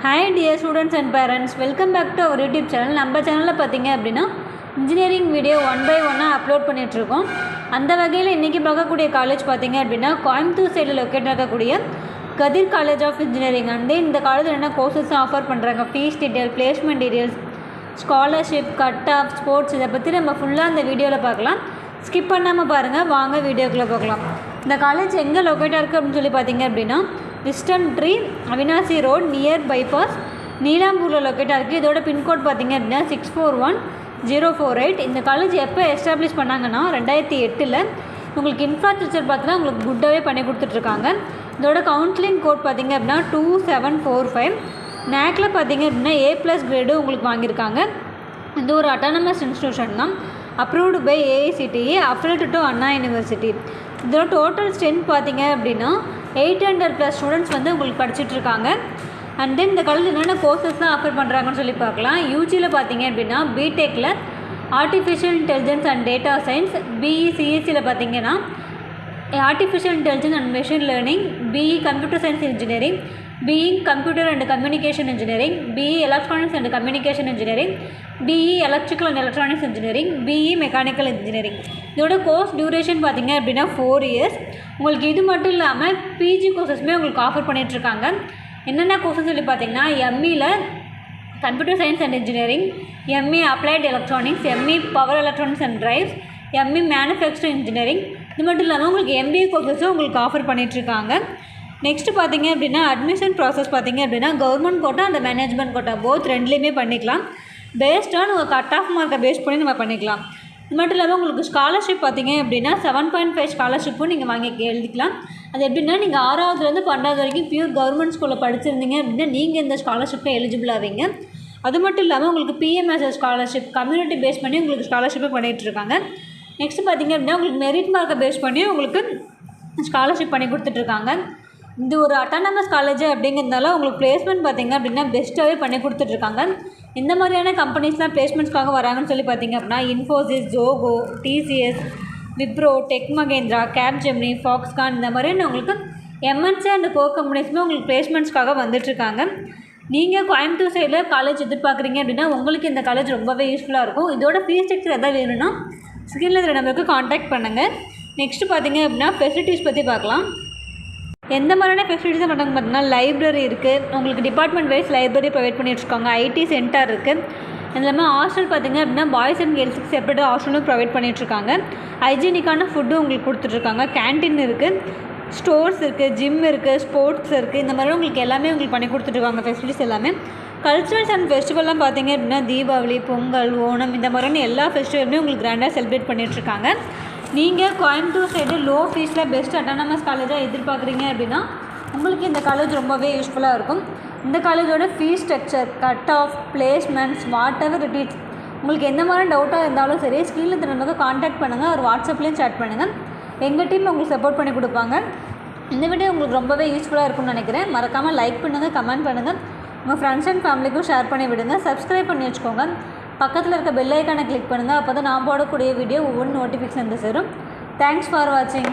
Hi dear students and parents, welcome back to our YouTube channel. நம்ம சேனலில் பார்த்தீங்க அப்படின்னா இன்ஜினியரிங் வீடியோ 1 by 1 அப்லோட் பண்ணிகிட்ருக்கோம். அந்த வகையில் இன்றைக்கி பார்க்கக்கூடிய காலேஜ் பார்த்தீங்க அப்படின்னா கோயம்புத்தூர் சைடில் லொக்கேட் ஆகக்கூடிய கதிர் காலேஜ் ஆஃப் இன்ஜினியரிங். இந்த காலேஜில் என்ன கோர்சஸ் ஆஃபர் பண்ணுறாங்க, fees detail, placement details, scholarship, cut off, sports, இதை பற்றி நம்ம ஃபுல்லாக இந்த வீடியோவில் பார்க்கலாம். ஸ்கிப் பண்ணாமல் பாருங்கள், வாங்க வீடியோக்குள்ளே பார்க்கலாம். இந்த காலேஜ் எங்கே லொக்கேட்டாக இருக்குது அப்படின்னு சொல்லி பார்த்தீங்க அப்படின்னா wisdom tree, Avinashi road, near bypass, நீலாம்பூரில் லொக்கேட்டாக இருக்குது. இதோட பின்கோட் பார்த்தீங்க அப்படின்னா 641048. இந்த காலேஜ் எப்போ எஸ்டாப்ளிஷ் பண்ணாங்கன்னா 2008. உங்களுக்கு இன்ஃப்ராஸ்ட்ரக்சர் பார்த்தீங்கன்னா உங்களுக்கு குட்டாகவே பண்ணி கொடுத்துட்ருக்காங்க. இதோட கவுன்சிலிங் கோட் பார்த்தீங்க அப்படின்னா 2745. நேக்கில் பார்த்தீங்க அப்படின்னா A+ கிரேடு உங்களுக்கு வாங்கியிருக்காங்க. இது ஒரு அட்டானமஸ் இன்ஸ்டியூஷன் தான், approved by AICTE, affiliated to Anna university. இதோட டோட்டல் ஸ்ட்ரென்த் பார்த்தீங்க அப்படின்னா 800+ ஸ்டூடெண்ட்ஸ் வந்து உங்களுக்கு படிச்சுட்ருக்காங்க. அண்ட் தென் இந்த காலேஜ் என்னென்ன கோர்சஸ் தான் ஆஃபர் பண்ணுறாங்கன்னு சொல்லி பார்க்கலாம். யூஜியில் பார்த்தீங்க அப்படின்னா பிடெக்கில் artificial intelligence and data science, BE சிஎஸ்சியில் பார்த்தீங்கன்னா artificial intelligence and machine learning, BE computer science engineering, BE computer and communication engineering, BE electronics and communication engineering, BE electrical and electronics engineering, BE mechanical engineering. இதோட course duration பார்த்தீங்க அப்படின்னா 4 years. உங்களுக்கு இது மட்டும் இல்லாமல் PG கோர்சஸுமே உங்களுக்கு offer பண்ணிகிட்ருக்காங்க. என்னென்ன கோர்சஸ் சொல்லி பார்த்தீங்கன்னா எம்இயில் computer science and engineering, ME applied electronics, ME power electronics and drives, ME manufacturing engineering. இது மட்டும் இல்லாமல் உங்களுக்கு எம்பிஏ கோர்சஸும் உங்களுக்கு ஆஃபர் பண்ணிகிட்ருக்காங்க. நெக்ஸ்ட்டு பார்த்தீங்க அப்படின்னா அட்மிஷன் ப்ராசஸ் பார்த்தீங்க அப்படின்னா கவர்மெண்ட் கோட்டா அந்த மேனேஜ்மெண்ட் கோட்டா போத் ரெண்டுலேயுமே பண்ணிக்கலாம். பேஸ்டாக உங்கள் கட் ஆஃப் மார்க்கை பேஸ் பண்ணி நம்ம பண்ணிக்கலாம். இது மட்டும் இல்லாமல் உங்களுக்கு ஸ்காலர்ஷிப் பார்த்தீங்க அப்படின்னா 7.5 ஸ்காலர்ஷிப்பும் நீங்கள் வாங்கி எழுதிக்கலாம். அது எப்படின்னா நீங்கள் 6வதுலேருந்து 12வது வரைக்கும் பியூர் கவர்மெண்ட் ஸ்கூலில் படிச்சிருந்தீங்க அப்படின்னா நீங்கள் இந்த ஸ்காலர்ஷிப்பை எலிஜிபிள் ஆவீங்க. அது மட்டும் இல்லாமல் உங்களுக்கு பிஎம்எஸ்எஸ் ஸ்காலர்ஷிப் கம்யூனிட்டி பேஸ் பண்ணி உங்களுக்கு ஸ்காலர்ஷிப்பை பண்ணிகிட்ருக்காங்க. நெக்ஸ்ட்டு பார்த்தீங்க அப்படின்னா உங்களுக்கு மெரிட் மார்க்கை பேஸ் பண்ணி உங்களுக்கு ஸ்காலர்ஷிப் பண்ணி கொடுத்துட்ருக்காங்க. இது ஒரு அட்டானமஸ் காலேஜ் அப்படிங்கிறதுனால உங்களுக்கு பிளேஸ்மெண்ட் பார்த்தீங்க அப்படின்னா பெஸ்ட்டாகவே பண்ணி கொடுத்துட்ருக்காங்க. எந்த மாதிரியான கம்பெனிஸ்லாம் பிளேஸ்மெண்ட்ஸ்க்காக வராங்கன்னு சொல்லி பார்த்தீங்க அப்படின்னா Infosys, Zoho, TCS, Wipro, tech Mahindra, Capgemini, Foxconn, இந்த மாதிரி உங்களுக்கு எம்என்சி அண்ட் கோ கம்பெனிஸுமே உங்களுக்கு பிளேஸ்மெண்ட்ஸ்க்காக வந்துட்டுருக்காங்க. நீங்கள் கோயம்புத்தூர் சைடில் காலேஜ் எதிர்பார்க்குறீங்க அப்படின்னா உங்களுக்கு இந்த காலேஜ் ரொம்பவே யூஸ்ஃபுல்லாக இருக்கும். இதோட ஃபீஸ் ஸ்ட்ரக்சர் எதாவது வேணும்னா ஸ்கிரீனில் இருக்கிற நம்பருக்கு காண்டாக்ட் பண்ணுங்கள். நெக்ஸ்ட்டு பார்த்தீங்க அப்படின்னா ஃபெசிலிட்டிஸ் பற்றி பார்க்கலாம். எந்த மாதிரியான ஃபெசிலிட்டிஸாக பண்ணுறாங்க பார்த்தீங்கன்னா லைப்ரரி இருக்குது, உங்களுக்கு டிபார்ட்மெண்ட் வைஸ் லைப்ரரி ப்ரொவைட் பண்ணிகிட்ருக்காங்க, ஐடி சென்டர் இருக்குது. அது இல்லாமல் ஹாஸ்டல் பார்த்தீங்க அப்படின்னா பாய்ஸ் அண்ட் கேர்ள்ஸுக்கு செப்பரேட் ஹாஸ்டலும் ப்ரொவைட் பண்ணிகிட்ருக்காங்க. ஹைஜீனிக்கான ஃபுட்டும் உங்களுக்கு கொடுத்துட்ருக்காங்க. கேன்டீன் இருக்குது, ஸ்டோர்ஸ் இருக்குது, ஜிம் இருக்குது, ஸ்போர்ட்ஸ் இருக்குது. இந்த மாதிரி உங்களுக்கு எல்லாமே உங்களுக்கு பண்ணி கொடுத்துட்ருக்காங்க ஃபெசிலிட்டிஸ் எல்லாமே. கல்ச்சுரல்ஸ் அண்ட் ஃபெஸ்டிவல்லாம் பார்த்தீங்க அப்படின்னா தீபாவளி, பொங்கல், ஓணம், இந்த மாதிரியான எல்லா ஃபெஸ்டிவலுமே உங்களுக்கு கிராண்டாக செலிப்ரேட் பண்ணிகிட்ருக்காங்க. நீங்கள் கோயம்புத்தூர் சைடு லோ ஃபீஸில் பெஸ்ட் அட்டானமஸ் காலேஜாக எதிர்பார்க்குறீங்க அப்படின்னா உங்களுக்கு இந்த காலேஜ் ரொம்பவே யூஸ்ஃபுல்லாக இருக்கும். இந்த காலேஜோட fees structure, cut off, placements, whatever it is, உங்களுக்கு எந்த மாதிரி டவுட்டாக இருந்தாலும் சரி ஸ்க்ரீனில் திரும்ப காண்டாக்ட் பண்ணுங்கள், ஒரு வாட்ஸ்அப்லேயும் சேட் பண்ணுங்கள். எங்கள் டீம் உங்களுக்கு சப்போர்ட் பண்ணி கொடுப்பாங்க. இந்த வீடியோ உங்களுக்கு ரொம்பவே யூஸ்ஃபுல்லாக இருக்கும்னு நினைக்கிறேன். மறக்காமல் லைக் பண்ணுங்கள், கமெண்ட் பண்ணுங்கள், உங்கள் ஃப்ரெண்ட்ஸ் அண்ட் ஃபேமிலிக்கும் ஷேர் பண்ணி விடுங்க. சப்ஸ்கிரைப் பண்ணி வச்சுக்கோங்க. பக்கத்தில் இருக்க பெல் ஐக்கானை கிளிக் பண்ணுங்கள். அப்போ தான் நான் போடக்கூடிய வீடியோ ஒவ்வொரு நோட்டிஃபிகேஷன் வந்து சேரும். தேங்க்ஸ் ஃபார் வாட்சிங்.